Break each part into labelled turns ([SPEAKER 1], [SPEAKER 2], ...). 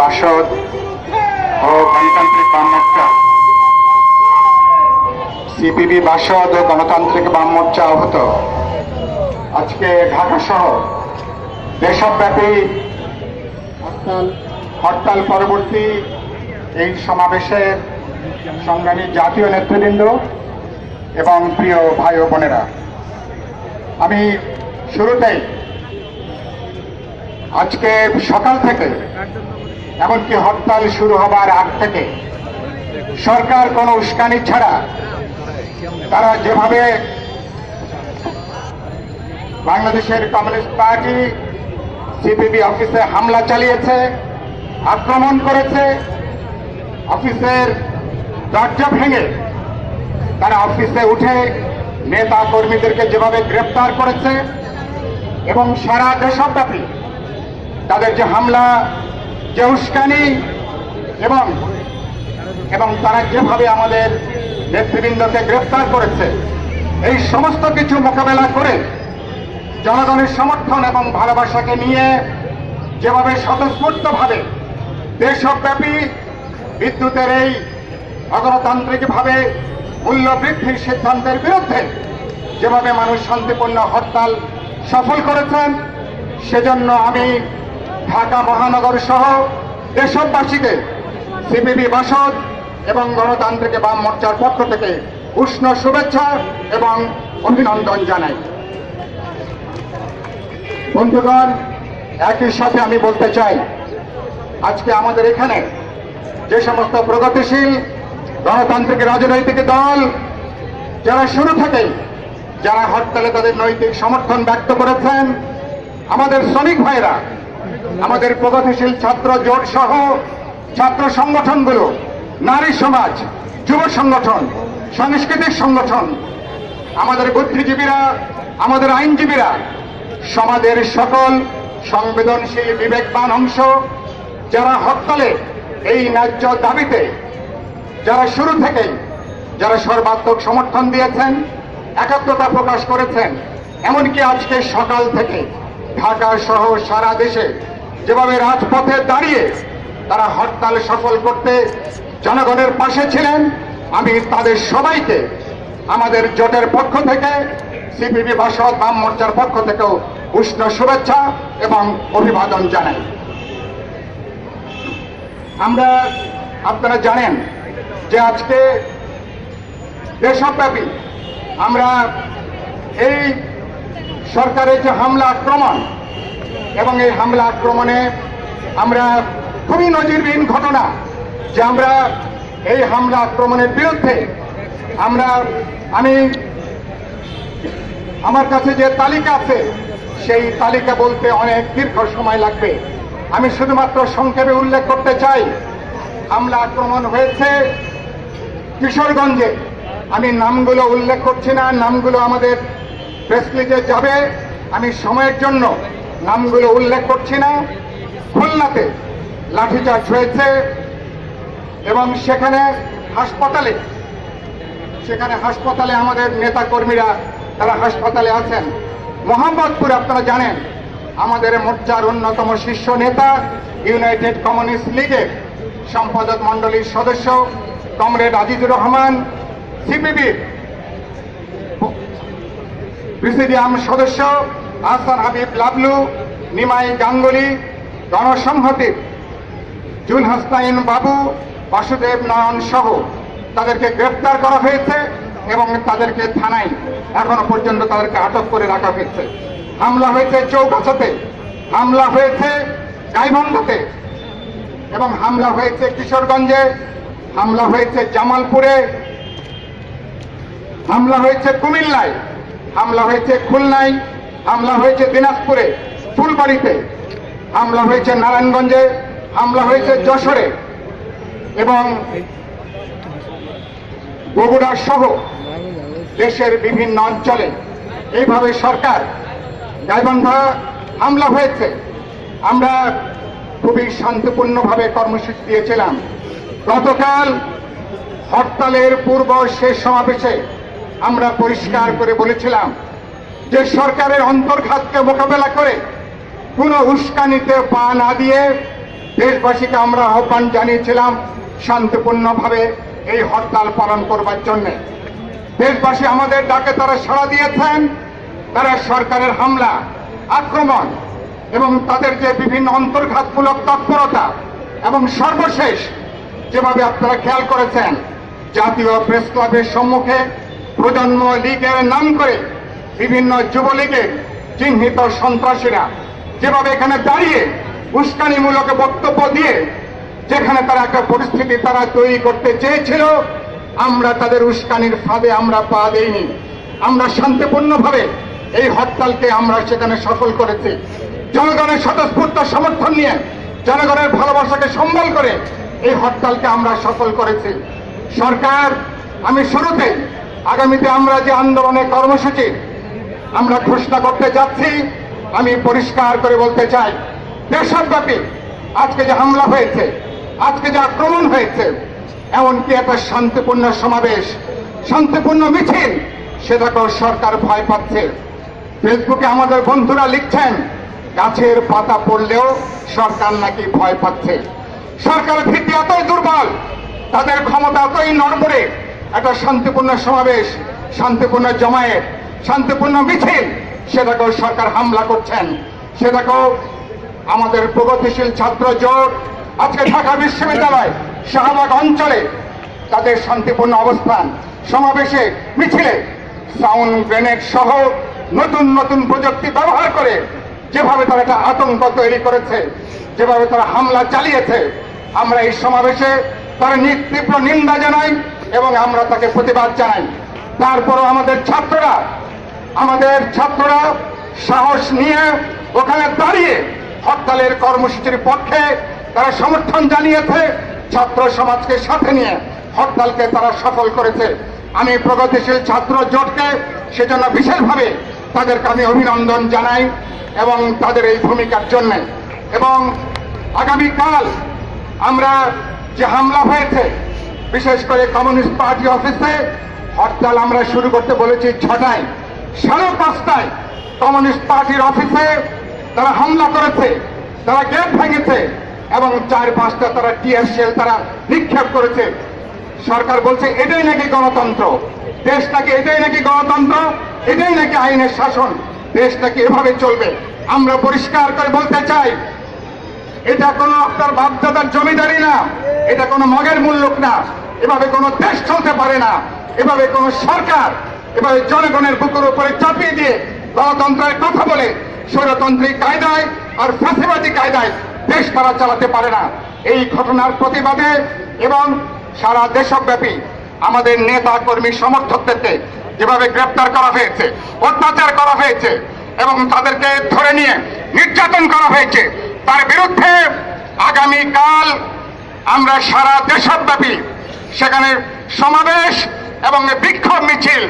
[SPEAKER 1] বাসদ ও গণতান্ত্রিক বাম মোর্চা সিপিবি বাসদ ও গণতান্ত্রিক বাম মোর্চা আহত আজকে ঢাকা সহ দেশব্যাপী হরতাল পরবর্তী এই সমাবেশের সংগ্রামী জাতীয় নেতৃবৃন্দ এবং প্রিয় ভাই ও বোনেরা, আমি শুরুতেই আজকে সকাল থেকে এমনকি হরতাল শুরু হবার আগ থেকে সরকার কোনো উস্কানি ছাড়া তারা যেভাবে বাংলাদেশের কমিউনিস্ট পার্টি সিপিবি অফিসে হামলা চালিয়েছে, আক্রমণ করেছে, অফিসের দরজা ভেঙে তারা অফিসে উঠে নেতা কর্মীদেরকে যেভাবে গ্রেপ্তার করেছে এবং সারা দেশব্যাপী তাদের যে হামলা, যে উস্কানি এবং তারা যেভাবে আমাদের নেতৃবৃন্দকে গ্রেপ্তার করেছে, এই সমস্ত কিছু মোকাবেলা করে জনগণের সমর্থন এবং ভালোবাসাকে নিয়ে যেভাবে স্বতঃস্ফূর্তভাবে দেশব্যাপী বিদ্যুতের এই অগণতান্ত্রিকভাবে মূল্য বৃদ্ধির সিদ্ধান্তের বিরুদ্ধে যেভাবে মানুষ শান্তিপূর্ণ হরতাল সফল করেছেন, সেজন্য আমি ঢাকা মহানগর সহ দেশবাসীকে সিপিবি বাসদ এবং গণতান্ত্রিক বাম মোর্চার পক্ষ থেকে উষ্ণ শুভেচ্ছা এবং অভিনন্দন জানাই। বন্ধুগণ, একই সাথে আমি বলতে চাই, আজকে আমাদের এখানে যে সমস্ত প্রগতিশীল গণতান্ত্রিক রাজনৈতিক দল যারা শুরু থেকেই যারা হরতালে তাদের নৈতিক সমর্থন ব্যক্ত করেছেন, আমাদের শ্রমিক ভাইরা, আমাদের প্রগতিশীল ছাত্র জোট সহ ছাত্র সংগঠনগুলো, নারী সমাজ, যুব সংগঠন, সাংস্কৃতিক সংগঠন, আমাদের বুদ্ধিজীবীরা, আমাদের আইনজীবীরা, সমাজের সকল সংবেদনশীল বিবেকবান অংশ যারা হরতালে এই ন্যায্য দাবিতে যারা শুরু থেকেই যারা সর্বাত্মক সমর্থন দিয়েছেন, একাত্মতা প্রকাশ করেছেন, এমনকি আজকে সকাল থেকে ঢাকা সহ সারা দেশে যেভাবে রাজপথে দাঁড়িয়ে তারা হরতাল সফল করতে জনগণের পাশে ছিলেন, আমি তাদের সবাইকে আমাদের জোটের পক্ষ থেকে, সিপিবি বাসদ বাম মোর্চার পক্ষ থেকেও উষ্ণ শুভেচ্ছা এবং অভিবাদন জানাই। আপনারা জানেন যে আজকে দেশব্যাপী আমরা এই সরকারের যে হামলা আক্রমণ এবং এই হামলা আক্রমণে আমরা খুবই নজিরবিহীন ঘটনা যে আমরা এই হামলা আক্রমণের বিরুদ্ধে আমার কাছে যে তালিকা আছে সেই তালিকা বলতে অনেক দীর্ঘ সময় লাগবে। আমি শুধুমাত্র সংক্ষেপে উল্লেখ করতে চাই, হামলা আক্রমণ হয়েছে কিশোরগঞ্জে। আমি নামগুলো উল্লেখ করছি না, নামগুলো আমাদের প্রেস রিলিজে যাবে, আমি সময়ের জন্য নামগুলো উল্লেখ করছি না। খুলনাতে লাঠিচার্জ হয়েছে এবং সেখানে হাসপাতালে আমাদের নেতা কর্মীরা তারা হাসপাতালে আছেন। মোহাম্মদপুর আপনারা জানেন আমাদের মোর্চার অন্যতম শীর্ষ নেতা, ইউনাইটেড কমিউনিস্ট লীগের সম্পাদক মণ্ডলীর সদস্য কমরেড আজিজুর রহমান, সিপিবির প্রেসিডিয়াম সদস্য আহসান হাবিব লাবলু, নিমাই গাঙ্গুলি, গণসংহতির জুল হাসনাইন বাবু, বাসুদেব নয়ন সহ তাদেরকে গ্রেফতার করা হয়েছে এবং তাদেরকে থানায় এখনো পর্যন্ত তাদেরকে আটক করে রাখা হয়েছে। হামলা হয়েছে চৌগাছাতে, হামলা হয়েছে গাইবান্ধাতে এবং হামলা হয়েছে কিশোরগঞ্জে, হামলা হয়েছে জামালপুরে, হামলা হয়েছে কুমিল্লায়, হামলা হয়েছে খুলনায়, হামলা হয়েছে দিনাজপুরে ফুলবাড়িতে, হামলা হয়েছে নারায়ণগঞ্জে, হামলা হয়েছে যশোরে এবং বগুড়া সহ দেশের বিভিন্ন অঞ্চলে এইভাবে সরকার গাইবান্ধা হামলা হয়েছে। আমরা খুবই শান্তিপূর্ণভাবে কর্মসূচি দিয়েছিলাম। গতকাল হরতালের পূর্ব শেষ সমাবেশে আমরা পরিষ্কার করে বলেছিলাম যে সরকারের অন্তর্ঘাতকে মোকাবেলা করে কোনো উস্কানিতে পা না দিয়ে দেশবাসীকে আমরা আহ্বান জানিয়েছিলাম শান্তিপূর্ণভাবে এই হরতাল পালন করবার জন্য। দেশবাসী আমাদের ডাকে তারা সাড়া দিয়েছেন। তারা সরকারের হামলা, আক্রমণ এবং তাদের যে বিভিন্ন অন্তর্ঘাতমূলক তৎপরতা এবং সর্বশেষ যেভাবে আপনারা খেয়াল করেছেন জাতীয় প্রেস ক্লাবের সম্মুখে প্রজন্ম লীগের নাম করে বিভিন্ন যুবলীগের চিহ্নিত সন্ত্রাসীরা যেভাবে এখানে দাঁড়িয়ে উস্কানিমূলক বক্তব্য দিয়ে যেখানে তারা একটা পরিস্থিতি তারা তৈরি করতে চেয়েছিল, আমরা তাদের উস্কানির ফাঁদে আমরা পা দেইনি। আমরা শান্তিপূর্ণভাবে এই হরতালকে আমরা সেখানে সফল করেছি। জনগণের স্বতঃস্ফূর্ত সমর্থন নিয়ে, জনগণের ভালোবাসাকে সম্বল করে এই হরতালকে আমরা সফল করেছি। সরকার, আমি শুরুতেই আগামীতে আমরা যে আন্দোলনের কর্মসূচি আমরা ঘোষণা করতে যাচ্ছি, আমি পরিষ্কার করে বলতে চাই, দেশব্যাপী আজকে যে হামলা হয়েছে, আজকে যে আক্রমণ হয়েছে, এমনকি একটা শান্তিপূর্ণ সমাবেশ, শান্তিপূর্ণ মিছিল, সেটাকেও সরকার ভয় পাচ্ছে। ফেসবুকে আমাদের বন্ধুরা লিখছেন গাছের পাতা পড়লেও সরকার নাকি ভয় পাচ্ছে। সরকারের ভিত্তি এতই দুর্বল, তাদের ক্ষমতা এতই নড়বড়ে, একটা শান্তিপূর্ণ সমাবেশ, শান্তিপূর্ণ জমায়েত, শান্তিপূর্ণ মিছিল, সেটাকেও সরকার হামলা করছেন। সেটাকেও আমাদের প্রগতিশীল ছাত্র জোট আজকে ঢাকা বিশ্ববিদ্যালয় শাহবাগ অঞ্চলে তাদের শান্তিপূর্ণ অবস্থান, সমাবেশে, মিছিলে সাউন্ড গ্রেনেড সহ নতুন নতুন প্রযুক্তি ব্যবহার করে যেভাবে তারা একটা আতঙ্ক তৈরি করেছে, যেভাবে তারা হামলা চালিয়েছে, আমরা এই সমাবেশে তার তীব্র নিন্দা জানাই এবং আমরা তাকে প্রতিবাদ জানাই। তারপরও আমাদের ছাত্ররা সাহস নিয়ে ওখানে দাঁড়িয়ে হরতালের কর্মসূচির পক্ষে তারা সমর্থন জানিয়েছে। ছাত্র সমাজকে সাথে নিয়ে হরতালকে তারা সফল করেছে। আমি প্রগতিশীল ছাত্র জোটকে সেজন্য বিশেষভাবে তাদেরকে আমি অভিনন্দন জানাই এবং তাদের এই ভূমিকার জন্য। এবং আগামীকাল আমরা যে হামলা হয়েছে, বিশেষ করে কমিউনিস্ট পার্টি অফিসে হরতাল আমরা শুরু করতে বলেছি 6টায়, 5:30টায় কমিউনিস্ট পার্টির অফিসে তারা হামলা করেছে, তারা গেট ভেঙেছে এবং 4-5টা তারা টিয়ার শেল তারা নিক্ষেপ করেছে। সরকার বলছে এটাই নাকি গণতন্ত্র, দেশ নাকি এটাই নাকি গণতন্ত্র, এটাই নাকি আইনের শাসন, দেশ নাকি এভাবে চলবে। আমরা পরিষ্কার করে বলতে চাই, এটা কোনো আপনার বাপদাদার জমিদারি না, এটা কোনো মগের মুল্লুক না, এভাবে কোনো দেশ চলতে পারে না। এভাবে কোনো সরকার এভাবে জনগণের বুকের উপরে চাপিয়ে দিয়ে গণতন্ত্রের কথা বলে স্বৈরতান্ত্রিক কায়দায় আর ফ্যাসিবাদী কায়দায় দেশ তারা চালাতে পারে না। এই ঘটনার প্রতিবাদে এবং সারা দেশব্যাপী আমাদের নেতা কর্মী সমর্থকদেরকে যেভাবে গ্রেপ্তার করা হয়েছে, অত্যাচার করা হয়েছে এবং তাদেরকে ধরে নিয়ে নির্যাতন করা হয়েছে, তার বিরুদ্ধে আগামীকাল আমরা সারা দেশব্যাপী সেখানে সমাবেশ এবং বিক্ষোভ মিছিল,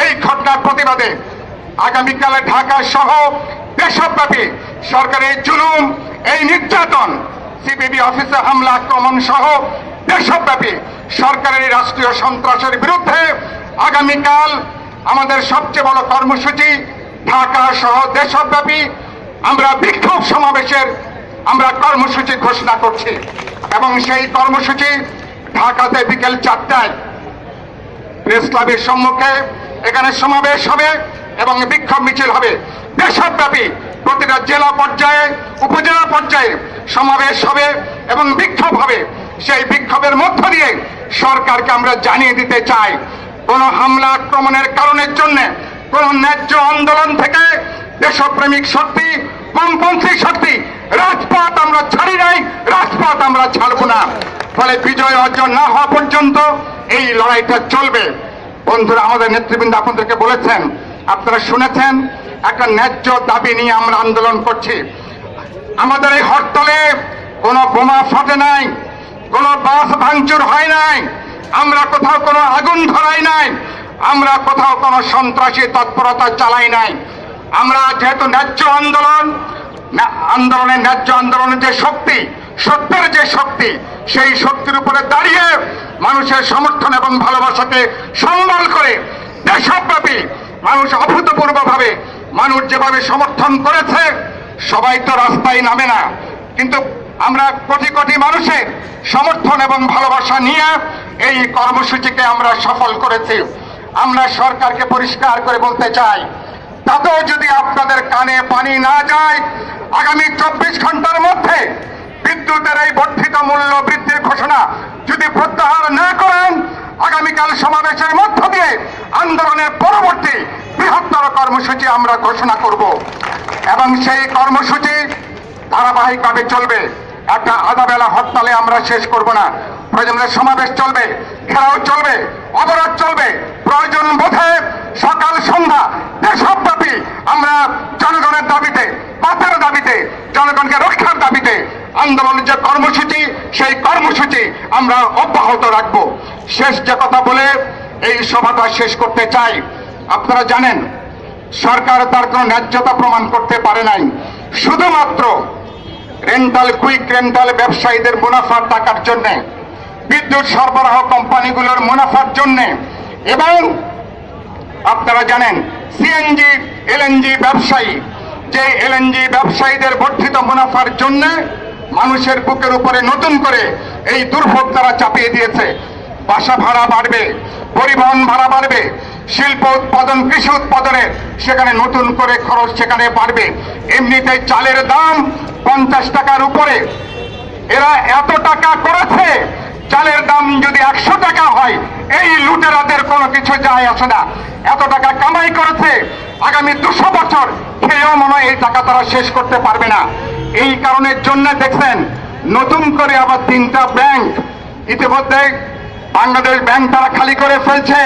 [SPEAKER 1] এই ঘটনার প্রতিবাদে আগামীকালে ঢাকা সহ দেশব্যাপী সরকারের জুলুম, এই নির্যাতন, সিপিবি অফিসে হামলা আক্রমণ সহ দেশব্যাপী সরকারের এই রাষ্ট্রীয় সন্ত্রাসের বিরুদ্ধে আগামীকাল আমাদের সবচেয়ে বড় কর্মসূচি ঢাকা সহ দেশব্যাপী আমরা বিক্ষোভ সমাবেশের আমরা কর্মসূচি ঘোষণা করছি এবং সেই কর্মসূচি ঢাকাতে বিকেল 4টায় প্রেস ক্লাবের সম্মুখে এখানে সমাবেশ হবে এবং বিক্ষোভ মিছিল হবে। দেশব্যাপী প্রতিটা জেলা পর্যায়ে, উপজেলা পর্যায়ে সমাবেশ হবে এবং বিক্ষোভ হবে। সেই বিক্ষোভের মধ্য দিয়ে সরকারকে আমরা জানিয়ে দিতে চাই, কোন হামলা আক্রমণের কারণের জন্য কোন ন্যায্য আন্দোলন থেকে দেশপ্রেমিক শক্তি, বামপন্থী শক্তি রাজপথ আমরা ছাড়ি নাই, রাজপথ আমরা ছাড়বো না। ফলে বিজয় অর্জন না হওয়া পর্যন্ত এই লড়াইটা চলবে। বন্ধুরা, আমাদের নেতৃবৃন্দ আপনাদেরকে বলেছেন, আপনারা শুনেছেন, একটা ন্যায্য দাবি নিয়ে আমরা আন্দোলন করছি। আমাদের এই হরতালে কোনো বোমা ফাটে নাই, কোনো বাস ভাঙচুর হয় নাই, আমরা কোথাও কোনো আগুন ধরাই নাই, আমরা কোথাও কোনো সন্ত্রাসী তৎপরতা চালাই নাই। আমরা যেহেতু ন্যায্য আন্দোলনের ন্যায্য আন্দোলনের যে শক্তি, সত্যের যে শক্তি, সেই শক্তির উপরে দাঁড়িয়ে মানুষের সমর্থন এবং ভালোবাসাকে সম্বল করে দেশব্যাপী মানুষ অভূতপূর্বভাবে মানুষ যেভাবে সমর্থন করেছে, সবাই তো রাস্তায় নামে না, কিন্তু আমরা কোটি কোটি মানুষের সমর্থন এবং ভালোবাসা নিয়ে এই কর্মসূচিকে আমরা সফল করেছি। আমরা সরকারকে পরিষ্কার করে বলতে চাই, তাতেও যদি আপনাদের কানে পানি না যায়, আগামী 24 ঘন্টার মধ্যে বিদ্যুতের এই বর্ধিত মূল্য বৃদ্ধির ঘোষণা যদি প্রত্যাহার না করেন, আগামীকাল সমাবেশের মধ্য দিয়ে আন্দোলনের পরবর্তী বৃহত্তর কর্মসূচি আমরা ঘোষণা করব এবং সেই কর্মসূচি ধারাবাহিকভাবে চলবে। একটা আধা বেলা হরতালে আমরা শেষ করব না। প্রয়োজনে সমাবেশ চলবে, ঘেরাও চলবে, অবরোধ চলবে। প্রয়োজন বোধে সকাল সন্ধ্যা দেশব্যাপী আমরা জনগণের দাবিতে, পথের দাবিতে, জনগণকে রক্ষার দাবিতে আন্দোলনের যে কর্মসূচি, সেই কর্মসূচি আমরা অব্যাহত রাখব। শেষ যে কথা বলে এই সভাটা শেষ করতে চাই, আপনারা জানেন সরকার তার কোনো ন্যায্যতা প্রমাণ করতে পারে নাই। শুধুমাত্র কুইক রেন্টাল ব্যবসায়ীদের মুনাফার টাকার জন্য, বিদ্যুৎ সরবরাহ কোম্পানিগুলোর মুনাফার জন্য, এবং আপনারা জানেন সিএনজি এলএনজি ব্যবসায়ী, যে এলএনজি ব্যবসায়ীদের বর্ধিত মুনাফার জন্য মানুষের বুকের উপরে নতুন করে এই দুর্ভোগ তারা চাপিয়ে দিয়েছে। বাসা ভাড়া বাড়বে, পরিবহন ভাড়া বাড়বে, শিল্প উৎপাদন, কৃষি উৎপাদনে সেখানে নতুন করে খরচ সেখানে বাড়বে। এমনিতে চালের দাম 50 টাকার উপরে, এরা এত টাকা করেছে, চালের দাম যদি 100 টাকা হয় এই লুটেরাদের কোনো কিছু যায় আসে না। এত টাকা কামাই করেছে, আগামী 200 বছর খেয়েও মনে হয় এই টাকা তারা শেষ করতে পারবে না। এই কারণের জন্য দেখছেন নতুন করে আবার 3টা ব্যাংক ইতিমধ্যে বাংলাদেশ ব্যাংক তারা খালি করে ফেলছে।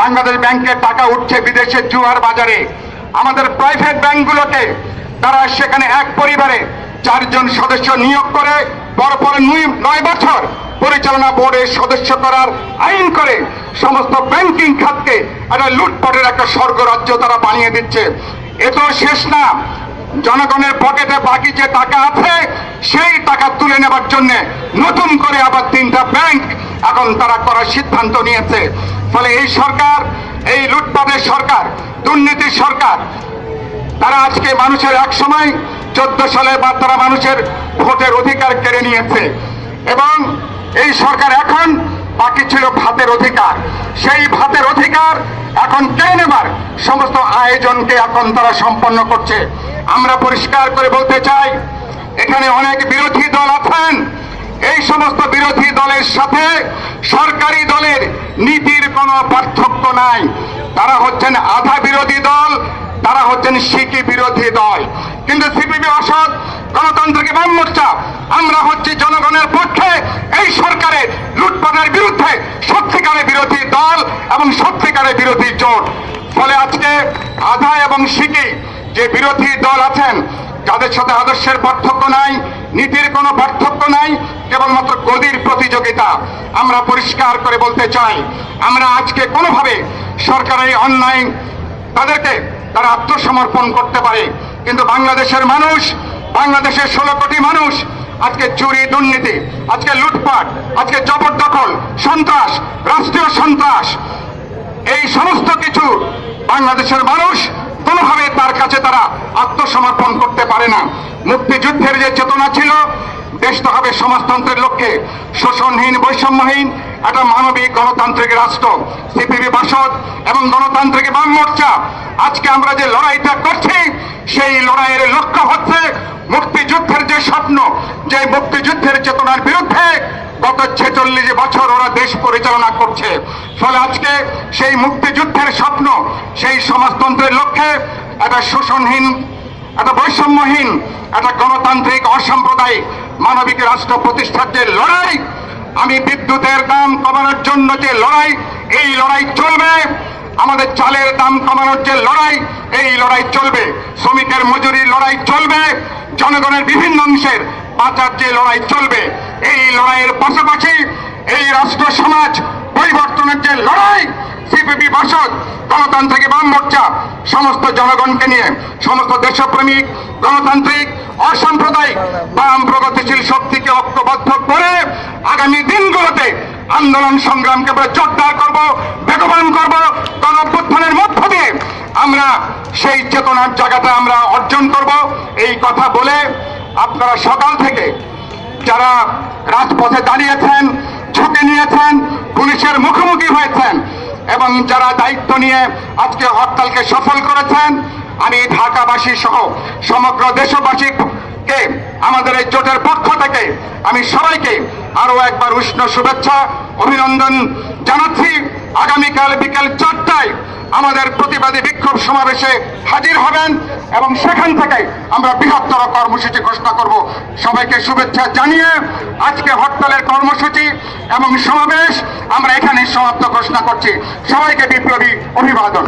[SPEAKER 1] বাংলাদেশ ব্যাংকের টাকা উঠছে বিদেশের জুয়ার বাজারে। আমাদের প্রাইভেট ব্যাংকগুলোকে তারা সেখানে এক পরিবারে 4 জন সদস্য নিয়োগ করে পরপর 9 বছর পরিচালনা বোর্ডের সদস্য করার আইন করে সমস্ত ব্যাংকিং খাতকে একটা লুটপাটের একটা স্বর্গরাজ্য তারা বানিয়ে দিচ্ছে। এ তো শেষ না, জনগণের পকেটে বাকি যে টাকা আছে সেই টাকা তুলে নেবার জন্য নতুন করে আবার 3টা ব্যাংক এখন তারা করার সিদ্ধান্ত নিয়েছে। ফলে এই সরকার, এই লুটপাটের সরকার, দুর্নীতির সরকার, তারা আজকে মানুষের এক সময় 14 সালে বা তারা মানুষের ভোটের অধিকার কেড়ে নিয়েছে এবং এই সরকার এখন বাকি ছিল ভাতের অধিকার। সেই ভাতের অধিকার এখন কেড়ে নেবার সমস্ত আয়োজনকে এখন তারা সম্পন্ন করছে। আমরা পরিষ্কার করে বলতে চাই, এখানে অনেক বিরোধী দল আছেন। এই সমস্ত বিরোধী দলের সাথে সরকারি দলের নীতির কোনো পার্থক্য নাই। তারা হচ্ছেন আধা বিরোধী দল, তারা হচ্ছেন সিকি বিরোধী দল। কিন্তু সিপিবি অসৎ গণতান্ত্রিক বাম মোর্চা আমরা হচ্ছি জনগণের পক্ষে, এই সরকারের লুটপাটের বিরুদ্ধে সত্যিকারের বিরোধী দল এবং সত্যিকারের বিরোধী জোট। ফলে আজকে আধা এবং সিকি যে বিরোধী দল আছেন, যাদের সাথে আদর্শের পার্থক্য নাই, নীতির কোনো পার্থক্য নাই, কেবলমাত্র গদির প্রতিযোগিতা, আমরা পরিষ্কার করে বলতে চাই, আমরা আজকে কোনোভাবে সরকারের এই অন্যায় তাদেরকে তারা আত্মসমর্পণ করতে পারে, কিন্তু বাংলাদেশের মানুষ, বাংলাদেশের 16 কোটি মানুষ আজকে চুরি, দুর্নীতি, আজকে লুটপাট, আজকে জবরদখল, সন্ত্রাস, রাষ্ট্রীয় সন্ত্রাস, এই সমস্ত কিছু বাংলাদেশের মানুষ কোনোভাবে তার কাছে তারা আত্মসমর্পণ করতে পারে না। মুক্তিযুদ্ধের যে চেতনা ছিল, দেশটা হবে সমাজতন্ত্রের লক্ষ্যে শোষণহীন, বৈষম্যহীন একটা মানবিক গণতান্ত্রিক রাষ্ট্র। সিপিবি বাসদ এবং গণতান্ত্রিক বাম মোর্চা আজকে আমরা যে লড়াইটা করছি, সেই লড়াইয়ের লক্ষ্য হচ্ছে মুক্তিযুদ্ধের যে স্বপ্ন, যে মুক্তিযুদ্ধের চেতনার বিরুদ্ধে গত 46 বছর ওরা দেশ পরিচালনা করছে। ফলে আজকে সেই মুক্তিযুদ্ধের স্বপ্ন, সেই সমাজতন্ত্রের লক্ষ্যে একটা শোষণহীন, একটা বৈষম্যহীন, একটা গণতান্ত্রিক অসাম্প্রদায়িক মানবিক রাষ্ট্র প্রতিষ্ঠার যে লড়াই, আমি বিদ্যুতের দাম কমানোর জন্য যে লড়াই, এই লড়াই চলবে। আমাদের চালের দাম কমানোর যে লড়াই, এই লড়াই চলবে। শ্রমিকের মজুরির লড়াই চলবে। জনগণের বিভিন্ন অংশের বাঁচার যে লড়াই চলবে, এই লড়াইয়ের পাশাপাশি এই রাষ্ট্র সমাজ পরিবর্তনের যে লড়াই, সিপিবি বাসদ গণতান্ত্রিক বাম মোর্চা সমস্ত জনগণকে নিয়ে, সমস্ত দেশপ্রেমিক, গণতান্ত্রিক, অসাম্প্রদায়িক বাম প্রগতিশীল শক্তিকে ঐক্যবদ্ধ করে আগামী দিনগুলোতে আন্দোলন সংগ্রামকে আমরা জোরদার করব, বেগবান করব। গণঅভ্যুত্থানের মধ্য দিয়ে আমরা সেই চেতনার জায়গাটা আমরা অর্জন করব। এই কথা বলে আপনারা সকাল থেকে যারা রাজপথে দাঁড়িয়েছেন, ঝুঁকি নিয়েছেন, পুলিশের মুখোমুখি হয়েছেন এবং যারা দায়িত্ব নিয়ে আজকে হরতালকে সফল করেছেন, আমি ঢাকাবাসী সহ সমগ্র দেশবাসীকে আমাদের এই জোটের পক্ষ থেকে আমি সবাইকে আরো একবার উষ্ণ শুভেচ্ছা অভিনন্দন জানাচ্ছি। আগামীকাল বিকেল 4টায় আমাদের প্রতিবাদী বিক্ষোভ সমাবেশে হাজির হবেন এবং সেখান থেকে আমরা বৃহত্তর কর্মসূচি ঘোষণা করব। সবাইকে শুভেচ্ছা জানিয়ে আজকে হরতালের কর্মসূচি এবং সমাবেশ আমরা এখানে সমাপ্ত ঘোষণা করছি। সবাইকে বিপ্লবী অভিবাদন।